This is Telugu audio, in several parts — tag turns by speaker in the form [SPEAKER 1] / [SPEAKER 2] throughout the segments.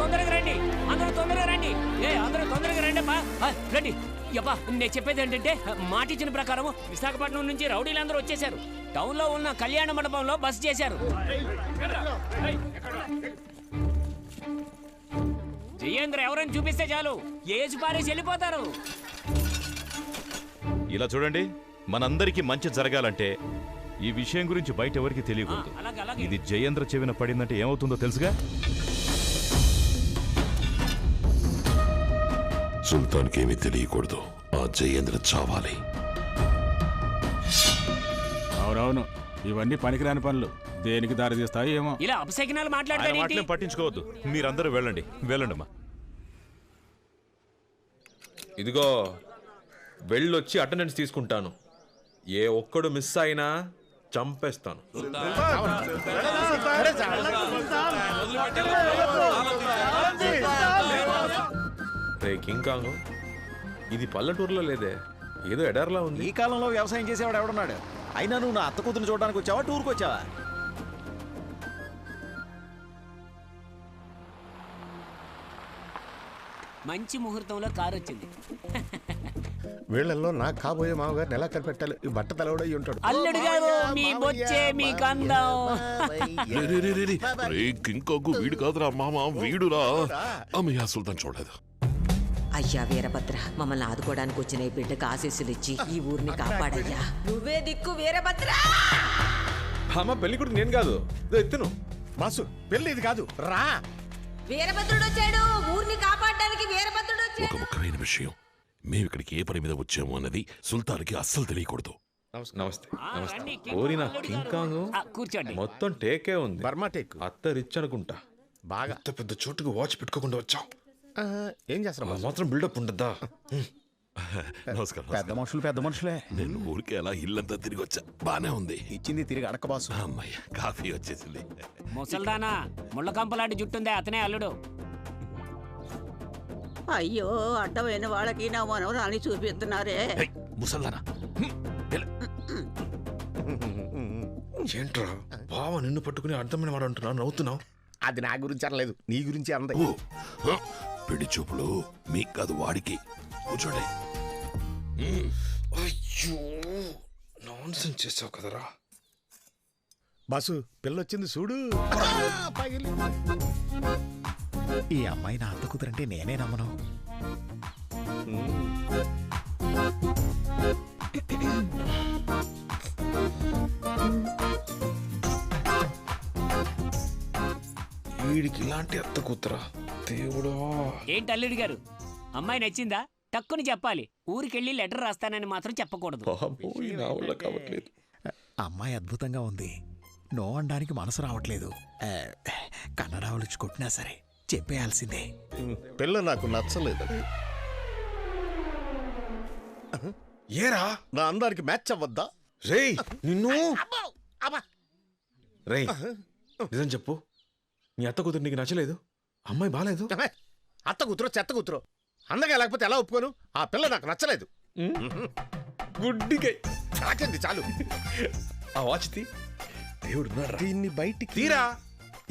[SPEAKER 1] తొందరగా రండి, అందరూ తొందరగా రండి. అందరూ తొందరగా రండి అమ్మా, రండి. యబ్బా, నేను చెప్పేది ఏంటంటే మాట ఇచ్చిన ప్రకారం విశాఖపట్నం నుంచి రౌడీలందరూ వచ్చేసారు. టౌన్ లో ఉన్న కళ్యాణ మండపంలో బస చేశారు. జయేంద్ర ఎవరైనా చూపిస్తే చాలు ఏజ్ పారేసి వెళ్ళిపోతారు.
[SPEAKER 2] ఇలా చూడండి, మనందరికీ మంచి జరగాలంటే ఈ విషయం గురించి బయట ఎవరికి తెలియకూడదు. ఇది జయేంద్ర చెవిన పడిందంటే ఏమవుతుందో తెలుసుగా.
[SPEAKER 3] సుల్తాన్కి ఏమీ తెలియకూడదు. ఆ జయేంద్ర చావాలి.
[SPEAKER 4] అవునవును, ఇవన్నీ పనికిరాని పనులు. దేనికి దారి తీస్తాయి ఏమో.
[SPEAKER 1] ఇలా అపశకునాలు
[SPEAKER 2] మాట్లాడేం పట్టించుకోవద్దు. మీరందరూ వెళ్ళండి, వెళ్ళండమ్మా.
[SPEAKER 5] ఇదిగో వెళ్ళొచ్చి అటెండెన్స్ తీసుకుంటాను. ఏ ఒక్కడు మిస్ అయినా చంపేస్తాను. రే కింకాంగ్, ఇది పల్లెటూరులో లేదే, ఏదో ఎడార్లా ఉంది.
[SPEAKER 6] ఈ కాలంలో వ్యవసాయం చేసేవాడు ఎవడున్నాడు? అయినా నువ్వు నా అత్త కూతురు చూడడానికి వచ్చావా, టూర్కి వచ్చావా?
[SPEAKER 1] మంచి ముహూర్తంలో కారు వచ్చింది.
[SPEAKER 7] వీళ్ళల్లో నాకు కాబోయే మామగారిని ఎలా కనిపెట్టాలి? ఈ బట్ట తలవడై ఉంటాడు.
[SPEAKER 1] అల్లుడు గారు, మీ బొచ్చే మీ కందం.
[SPEAKER 3] కింకాంగు వీడు కాదురా మామ, వీడురా. అమ్మయ్య, సుల్తాన్ చూడలేదు.
[SPEAKER 8] అయ్యా వీరభద్ర, మమ్మల్ని ఆదుకోవడానికి వచ్చిన ఈ బిడ్డకు ఆశీస్సులు ఇచ్చి ఈ ఊరిని కాపాడయ్యా. నువ్వే దిక్కు వీరభద్ర.
[SPEAKER 5] అమ్మ పెళ్లి కూడా నేను కాదు, ఎత్తును
[SPEAKER 7] బాసు, పెళ్లి ఇది కాదు, రా.
[SPEAKER 8] వీరభద్రుడు వచ్చాడు, ఊరిని కాపాడడానికి వీరభద్రుడు వచ్చాడు.
[SPEAKER 3] ఒక ముఖ్యమైన విషయం, మేము ఇక్కడికి ఏ పని మీద వచ్చాము అన్నది సుల్తాన్కి అస్సలు తెలియకూడదు.
[SPEAKER 5] నమస్తే. ఓరి నా కింకాంగ్,
[SPEAKER 1] కూర్చోండి.
[SPEAKER 5] మొత్తం టేకే ఉంది.
[SPEAKER 7] Burma teak.
[SPEAKER 5] అత్త రిచ్ అనుకుంటా.
[SPEAKER 7] బాగా
[SPEAKER 5] పెద్ద చోటుకు వాచ్ పెట్టుకోకుండా వచ్చావు.
[SPEAKER 7] ఏం చేస్తాం?
[SPEAKER 5] మాత్రం బిల్డప్ ఉండద్దా?
[SPEAKER 3] నమస్కారం.
[SPEAKER 6] పెద్ద మనుషులు పెద్ద మనుషులే.
[SPEAKER 3] నేను ఊరికే అలా ఇల్లంతా తిరిగి వచ్చా, బానే ఉంది.
[SPEAKER 6] ఇచ్చింది తిరిగి అడక బాసు.
[SPEAKER 3] అమ్మయ్య, కాఫీ వచ్చేసింది.
[SPEAKER 1] ముసల్దానా, ముళ్ళ కంపలాంటి జుట్టుందే, అతనే అల్లుడు.
[SPEAKER 8] అయ్యో, అడ్డమైన వాళ్ళకి నా మనవరాన్ని చూపిస్తున్నారే.
[SPEAKER 3] ముసల్దానా,
[SPEAKER 5] ఏంట్రా బావ నిన్ను పట్టుకుని అర్థమైన వాడు అంటున్నా, నవ్వుతున్నావు?
[SPEAKER 7] అది నా గురించి అనలేదు, నీ గురించి అంది.
[SPEAKER 3] పెళ్లి చూపులు మీకు కాదు, వాడికి. కూర్చోండి.
[SPEAKER 5] అయ్యో, నాన్సెన్స్ చేసావు కదరా.
[SPEAKER 7] బాసు, పిల్లొచ్చింది చూడు.
[SPEAKER 6] ఈ అమ్మాయి నా అత్త కూతురంటే నేనే నమ్మను.
[SPEAKER 5] వీడికి ఇలాంటి అత్త కూతురా, దేవుడా.
[SPEAKER 1] ఏంటి అల్లుడు గారు, అమ్మాయి నచ్చిందా? టక్కుని చెప్పాలి. ఊరికెళ్ళి లెటర్ రాస్తానని మాత్రం చెప్పకూడదు.
[SPEAKER 5] నా వల్ల కావట్లేదు.
[SPEAKER 6] అమ్మాయి అద్భుతంగా ఉంది, నో అనడానికి మనసు రావట్లేదు. కన్నడ వాళ్ళు కొట్టినా సరే చెప్పేయాల్సిందే.
[SPEAKER 7] పిల్ల నాకు నచ్చలేదు.
[SPEAKER 5] ఏరా,
[SPEAKER 7] నా అందానికి మ్యాచ్ అవ్వద్దా?
[SPEAKER 5] రేయ్ నిన్ను. రేయ్ నిజం చెప్పు, నీ అత్త కూతురు నీకు నచ్చలేదు? అమ్మాయి బాలేదు?
[SPEAKER 7] అత్త కూతురు చెత్త కూతురు, అందగా లేకపోతే ఎలా ఒప్పుకోను? ఆ పిల్ల నాకు నచ్చలేదు.
[SPEAKER 5] గుడ్డికై
[SPEAKER 7] నాకేంది చాలు.
[SPEAKER 5] ఆ వాచ్ తీ. దేవుడు
[SPEAKER 7] దీన్ని బయటికి
[SPEAKER 5] తీరా.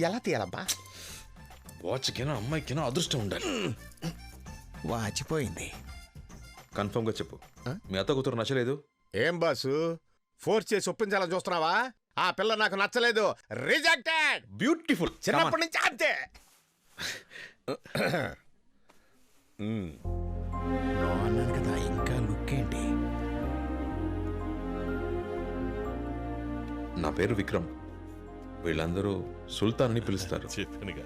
[SPEAKER 7] ఎలా తీయాలబ్బా?
[SPEAKER 5] వాచ్కినా అమ్మాయికినా అదృష్టం ఉండాలి.
[SPEAKER 6] వాచిపోయింది.
[SPEAKER 5] కన్ఫర్మ్ గా చెప్పు, మీ అత్త కూతురు నచ్చలేదు?
[SPEAKER 7] ఏం బాసు, ఫోర్స్ చేసి ఒప్పించాలని చూస్తున్నావా? ఆ పిల్ల నాకు నచ్చలేదు, రిజెక్టెడ్.
[SPEAKER 5] బ్యూటిఫుల్.
[SPEAKER 7] చిన్నప్పటి నుంచి అంతే.
[SPEAKER 6] నో అన్నాను కదా, ఇంకా లుక్ ఏంటి?
[SPEAKER 5] నా పేరు విక్రమ్, వీళ్ళందరూ సుల్తాన్ అని పిలుస్తారు.
[SPEAKER 3] చెప్పానుగా.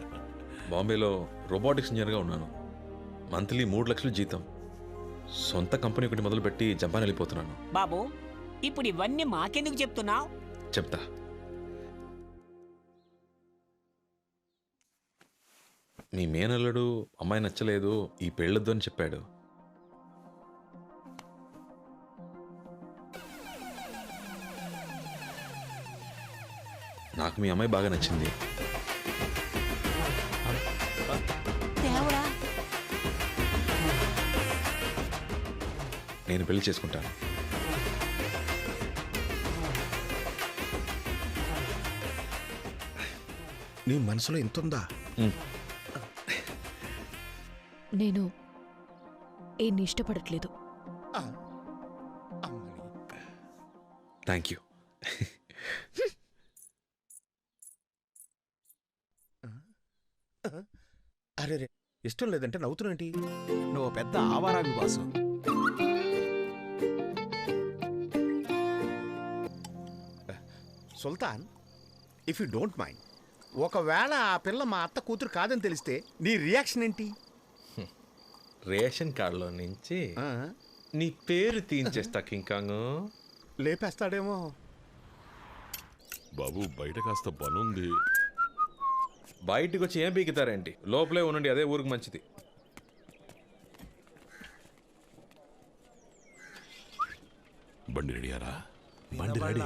[SPEAKER 5] బాంబేలో రోబోటిక్స్ ఇంజనీర్గా ఉన్నాను. మంత్లీ 3 లక్షలు జీతం. సొంత కంపెనీ ఒకటి మొదలుపెట్టి జపాన్ వెళ్ళిపోతున్నాను.
[SPEAKER 1] బాబు, ఇప్పుడు ఇవన్నీ మాకెందుకు చెప్తున్నావు?
[SPEAKER 5] చెప్తా. మీ మేనల్లుడు అమ్మాయి నచ్చలేదు, ఈ పెళ్ళొద్దు అని చెప్పాడు. నాకు మీ అమ్మాయి బాగా నచ్చింది. నేను పెళ్లి చేసుకుంటాను.
[SPEAKER 7] నీ మనసులో ఇంత ఉందా?
[SPEAKER 9] నేను ఈయన్ని ఇష్టపడట్లేదు.
[SPEAKER 7] ఆ, అమ్మని.
[SPEAKER 5] Thank you.
[SPEAKER 7] అరే రే, ఇష్టం లేదంటే నవ్వుతున్నటి?
[SPEAKER 6] నువ్వు పెద్ద ఆవారావి boss.
[SPEAKER 7] Sultan, if you don't mind, ఒకవేళ ఆ పిల్ల మా అత్త కూతురు కాదని తెలిస్తే నీ రియాక్షన్ ఏంటి?
[SPEAKER 5] రేషన్ కార్డులో నుంచి
[SPEAKER 7] ఆ,
[SPEAKER 5] నీ పేరు తీయించేస్తా కింకాంగ్.
[SPEAKER 7] లేపేస్తాడేమో.
[SPEAKER 3] బాబు బయట కాస్త పనుంది.
[SPEAKER 5] బయటికి వచ్చి ఏం పీకుతారేంటి? లోపలే ఉండండి, అదే ఊరికి మంచిది.
[SPEAKER 3] బండి రెడీయారా? బండి రెడీ.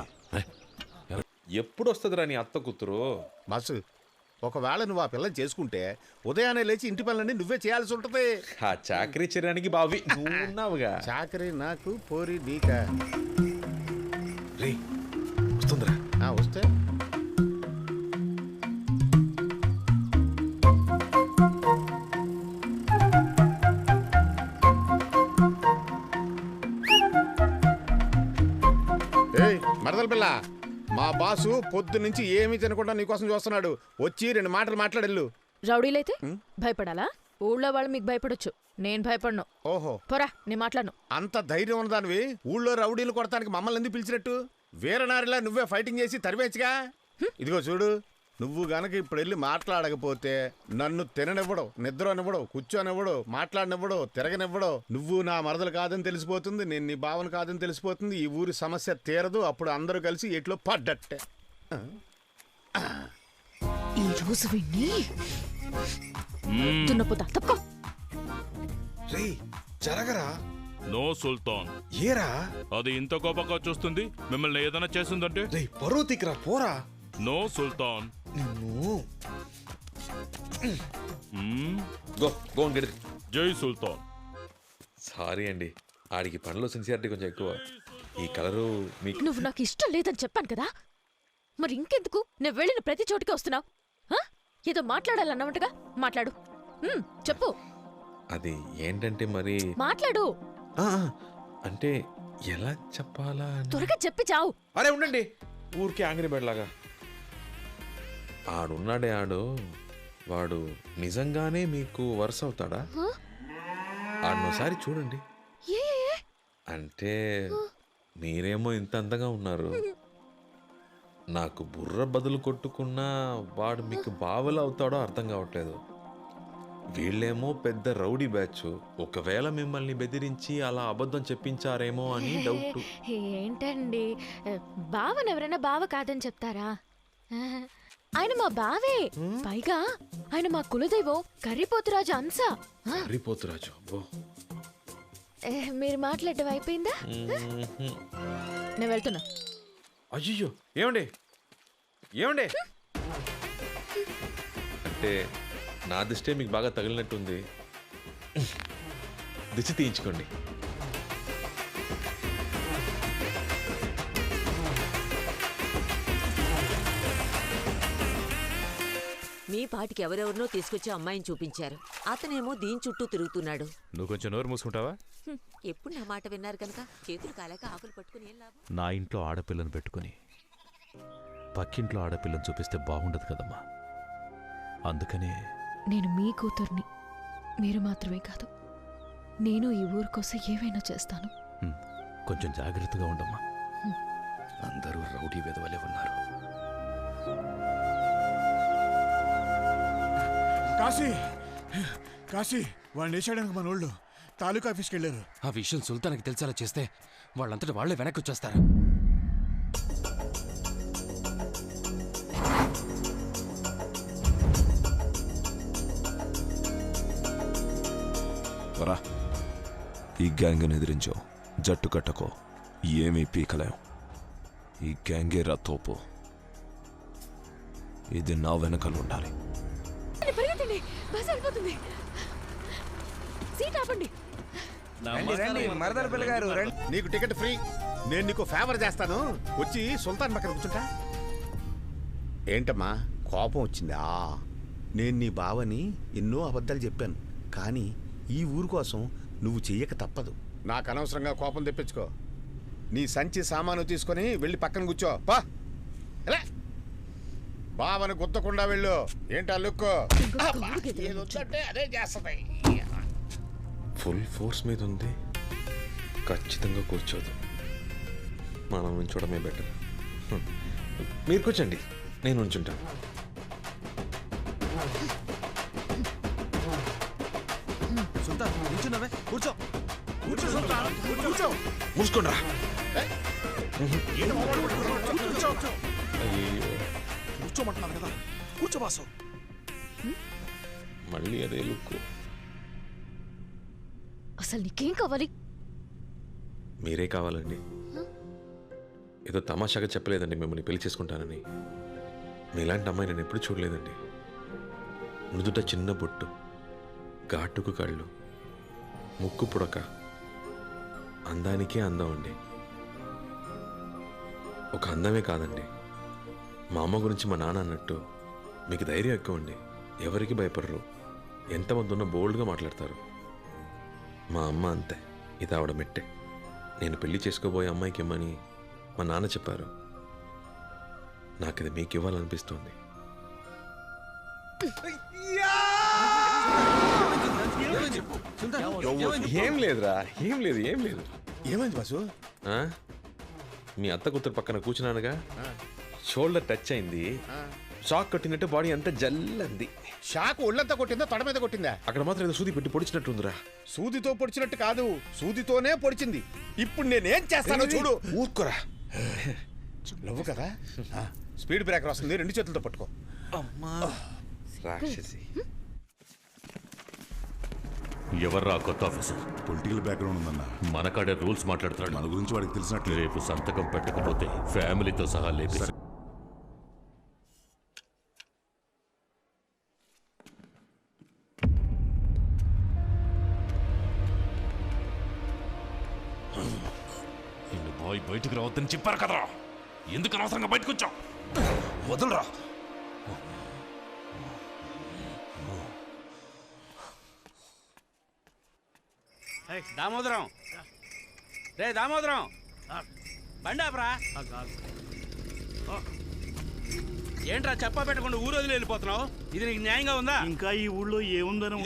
[SPEAKER 5] ఎప్పుడు వస్తుందిరా నీ అత్త కూతురు?
[SPEAKER 7] బాసు, ఒకవేళ నువ్వు ఆ పిల్లని చేసుకుంటే ఉదయాన్నే లేచి ఇంటి పనులన్నీ నువ్వే చేయాల్సి ఉంటుంది.
[SPEAKER 5] ఆ చాకరీ చేయడానికి బావి నువ్వు ఉన్నావుగా.
[SPEAKER 7] చాకరీ నాకు, పోరి నీకా.
[SPEAKER 5] రే వస్తుందిరా.
[SPEAKER 7] వస్తే ఏయ్ మరదల పిల్ల, మా బాసు పొద్దు నుంచి ఏమీ తినకుండా నీకోసం చూస్తున్నాడు. వచ్చి 2 మాటలు మాట్లాడెళ్ళు.
[SPEAKER 9] రౌడీలైతే భయపడాలా? ఊళ్ళో వాళ్ళు మీకు భయపడొచ్చు, నేను భయపడను.
[SPEAKER 7] ఓహో,
[SPEAKER 9] పోరా, నేను మాట్లాడను.
[SPEAKER 7] అంత ధైర్యం ఉన్నదానివి ఊళ్ళో రౌడీలు కొడతానికి మమ్మల్ని ఎందుకు పిలిచినట్టు? వీరనారిలా నువ్వే ఫైటింగ్ చేసి తరివేచ్చుగా. ఇదిగో చూడు, నువ్వు గనక ఇప్పుడు వెళ్ళి మాట్లాడకపోతే నన్ను తిననివ్వడు, నిద్రనివ్వడు, కూర్చోనివ్వడు, మాట్లాడనివ్వడు, తిరగనివ్వడు. నువ్వు నా మరదలు కాదని తెలిసిపోతుంది, నేను నీ భావన కాదని తెలిసిపోతుంది. ఈ ఊరి సమస్య తీరదు. అప్పుడు అందరూ కలిసి ఎట్లో పడ్డట్టే.
[SPEAKER 9] ఈ రోజు విన్ని దున్నపోతా తప్పుకో.
[SPEAKER 5] రే జరగరా.
[SPEAKER 2] నో సుల్తాన్,
[SPEAKER 5] ఏరా
[SPEAKER 2] అది ఇంత కోపంగా చూస్తుంది. మిమ్మల్ని ఏదైనా చేసిందంటే
[SPEAKER 5] రే పరువు తీకరా, పోరా.
[SPEAKER 2] నో సుల్తాన్.
[SPEAKER 5] నిన్ను
[SPEAKER 2] మ్మ్.
[SPEAKER 5] Go go and get it.
[SPEAKER 2] జై సుల్తాన్.
[SPEAKER 5] సారీ అండి, ఆడికి పనిలో సిన్సియారిటీ కొంచెం ఎక్కువ. ఈ కలరు మీకు
[SPEAKER 9] నువ్వు నాకు ఇష్టం లేదని చెప్పాను కదా, మరి ఇంకెందుకు నేను వెళ్ళిన ప్రతి చోటికి వస్తున్నావు? ఏదో మాట్లాడాలన్నమాటగా మాట్లాడు. చెప్పు.
[SPEAKER 5] అది ఏంటంటే మరి
[SPEAKER 9] మాట్లాడు.
[SPEAKER 5] ఆ, అంటే ఎలా చెప్పాలా అని.
[SPEAKER 9] త్వరగా చెప్పి చావు.
[SPEAKER 5] అరే ఉండండి, ఊరికే ఆంగ్రీ బెడ్లాగా. ఆడున్నాడే వాడు నిజంగానే మీకు వరుస అవుతాడా? ఆడనోసారి చూడండి.
[SPEAKER 9] ఏ
[SPEAKER 5] అంటే మీరేమో ఇంత అందంగా ఉన్నారు, నాకు బుర్ర బదులు కొట్టుకున్నా వాడు మీకు బావలు అవుతాడో అర్థం కావట్లేదు. వీళ్ళేమో పెద్ద రౌడీ బ్యాచ్. ఒకవేళ మిమ్మల్ని బెదిరించి అలా అబద్ధం చెప్పించారేమో అని డౌట్.
[SPEAKER 9] ఏంటండి, బావను ఎవరైనా బావ కాదని చెప్తారా? ఆయన మా బావే. పైగా ఆయన మా కులదైవం కర్రీపోతురాజు అంశ.
[SPEAKER 5] హరిపోతురాజు అబ్బో.
[SPEAKER 9] మీరు మాట్లాడటం అయిపోయిందా? నేను వెళ్తున్నా.
[SPEAKER 5] అయ్యో ఏమండి ఏమండి, అంటే నా దిష్టే మీకు బాగా తగిలినట్టుంది. దిష్టి తీయించుకోండి.
[SPEAKER 8] మీ పాటికి ఎవరెవరినో తీసుకొచ్చి అమ్మాయిని చూపించారు. అతనేమో దీని చుట్టూ తిరుగుతున్నాడు.
[SPEAKER 2] నువ్వు కొంచెం నోరు మూసుకుంటావా?
[SPEAKER 8] ఎప్పుడు నా మాట విన్నారు కనుక చేతులు కాలేక ఆకులు పట్టుకుని ఏం లాభం?
[SPEAKER 2] నా ఇంట్లో ఆడపిల్లను పెట్టుకుని పక్కింట్లో ఆడపిల్లని చూపిస్తే బాగుండదు కదమ్మా. అందుకనే
[SPEAKER 9] నేను మీ కూతుర్ని. మీరు మాత్రమే కాదు, నేను ఈ ఊరు కోసం ఏవైనా చేస్తాను.
[SPEAKER 2] కొంచెం జాగ్రత్తగా ఉండమ్మా. అందరూ రౌడీ వెధవలే ఉన్నారు.
[SPEAKER 4] కాశీ కాశీ వాడిని వేసాడానికి మన వాళ్ళు తాలూకా ఆఫీస్కి వెళ్ళారు.
[SPEAKER 10] ఆ విషయం సుల్తాన్కి తెలిసేలా చేస్తే వాళ్ళంతటి వాళ్లే వెనక్కి వచ్చేస్తారు.
[SPEAKER 11] రా, ఈ గ్యాంగ్ని ఎదిరించో, జట్టు కట్టకో, ఏమీ పీకలేం. ఈ గ్యాంగే రా తోపు. ఇది నా వెనకలు ఉండాలి.
[SPEAKER 9] పరిగెత్తండి, బస్ వెళ్ళిపోతుంది. సీట్ ఆపండి.
[SPEAKER 7] నీకు టికెట్ ఫ్రీ. నేను నీకు ఫేవర్ చేస్తాను. వచ్చి సుల్తాన్ పక్కన కూర్చుంటా. ఏంటమ్మా కోపం వచ్చిందా? నేను నీ బావని ఎన్నో అబద్ధాలు చెప్పాను, కానీ ఈ ఊరు కోసం నువ్వు చెయ్యక తప్పదు. నాకు అనవసరంగా కోపం తెప్పించుకో. నీ సంచి సామాను తీసుకొని వెళ్ళి పక్కన కూర్చో. పా ఎలా బావని గుద్దకుండా వెళ్ళు. ఏంటా లుక్కు? ఏదొద్దంటే అదే చేస్తుంది.
[SPEAKER 5] ఫుల్ ఫోర్స్ మీద ఉంది, ఖచ్చితంగా కూర్చోదు. మనం ఉంచడమే బెటర్. మీరు కూర్చోండి, నేను ఉంచుంటాను.
[SPEAKER 10] సుల్తాన్ కూర్చున్నావే, కూర్చో.
[SPEAKER 4] కూర్చో సుల్తాన్, కూర్చో.
[SPEAKER 5] మూసుకోండి.
[SPEAKER 6] కూర్చోమంటున్నాను కదా, కూర్చో బాసు.
[SPEAKER 5] మళ్ళీ అదే లుక్.
[SPEAKER 9] అసలు నీకేం కావాలి?
[SPEAKER 5] మీరే కావాలండి. ఏదో తమాషాగా చెప్పలేదండి మిమ్మల్ని పెళ్లి చేసుకుంటానని. మీలాంటి అమ్మాయి నేను ఎప్పుడు చూడలేదండి. నుదుట చిన్న బొట్టు, ఘాటుకు కళ్ళు, ముక్కు పుడక, అందానికే అందం అండి. ఒక అందమే కాదండి, మా అమ్మ గురించి మా నాన్న అన్నట్టు మీకు ధైర్యం ఎక్కువ అండి. ఎవరికి భయపడరు, ఎంతమంది ఉన్నా బోల్డ్గా మాట్లాడతారు. మా అమ్మ అంతే, ఇది ఆవిడ మెట్టే. నేను పెళ్లి చేసుకోబోయే అమ్మాయికి ఇమ్మని మా నాన్న చెప్పారు. నాకు ఇది మీకు ఇవ్వాలనిపిస్తుంది. ఏం లేదురా, ఏం లేదు, ఏం లేదు.
[SPEAKER 7] ఏమైంది బాసు?
[SPEAKER 5] ఆ? మీ అత్త కూతురు పక్కన కూర్చున్నానుగా, షోల్డర్ టచ్ అయింది. షాక్ కొట్టినట్టు బాడీ అంతా జల్లంది.
[SPEAKER 7] షాక్ ఒళ్ళంతా కొట్టిందా, తొడ మీద కొట్టిందా?
[SPEAKER 5] అక్కడ మాత్రం ఏదో సూది పెట్టి పొడిచినట్టుందిరా.
[SPEAKER 7] సూదితో పొడిచినట్టు కాదు, సూదితోనే పొడిచింది. ఇప్పుడు నేనేం చేస్తానో చూడు.
[SPEAKER 5] ఊరుకోరా.
[SPEAKER 7] నువ్వు కదా, స్పీడ్ బ్రేకర్ వస్తుంది, 2 చేతులతో పట్టుకో.
[SPEAKER 5] రాక్షసి.
[SPEAKER 2] ఎవర్రా కొత్త ఆఫీసర్?
[SPEAKER 3] పొలిటికల్ బ్యాక్గ్రౌండ్ ఉందన్న.
[SPEAKER 2] మనకాడే రూల్స్ మాట్లాడుతున్నాడు.
[SPEAKER 3] మన గురించి వాడికి తెలిసినట్లు.
[SPEAKER 2] రేపు సంతకం పెట్టకపోతే ఫ్యామిలీతో సహా లేపేసి. నిన్ను బాయ్ బయటకు రావద్దని చెప్పారు కదరా, ఎందుకు అనవసరంగా బయటకు వచ్చావు? వదలరా.
[SPEAKER 1] దామోదరం, రే దామోదరం, బండాపరా. ఏంట్రా చెప్పా పెట్టకుండా ఊరు వదిలి వెళ్ళిపోతున్నావు? ఇది నీకు న్యాయంగా ఉందా?
[SPEAKER 12] ఇంకా ఈ ఊళ్ళో ఏముందని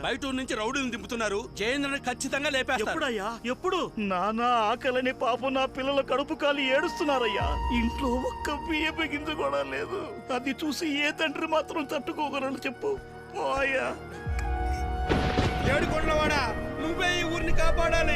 [SPEAKER 1] బయట ఊరు నుంచి రౌడీని దింపుతున్నారు. జయేంద్రని ఖచ్చితంగా లేపేస్తారు.
[SPEAKER 12] ఎప్పుడయ్యా? ఎప్పుడు? నానా ఆకలని పాపం నా పిల్లల కడుపు కాలి ఏడుస్తున్నారయ్యా. ఇంట్లో ఒక్క బియ్యం గింజ కూడా లేదు. అది చూసి ఏ తండ్రి మాత్రం తట్టుకోగలరు చెప్పు? ఓ అయ్యా,
[SPEAKER 1] ఏడుకొండలవాడా, నువ్వే ఈ ఊరిని కాపాడాలి.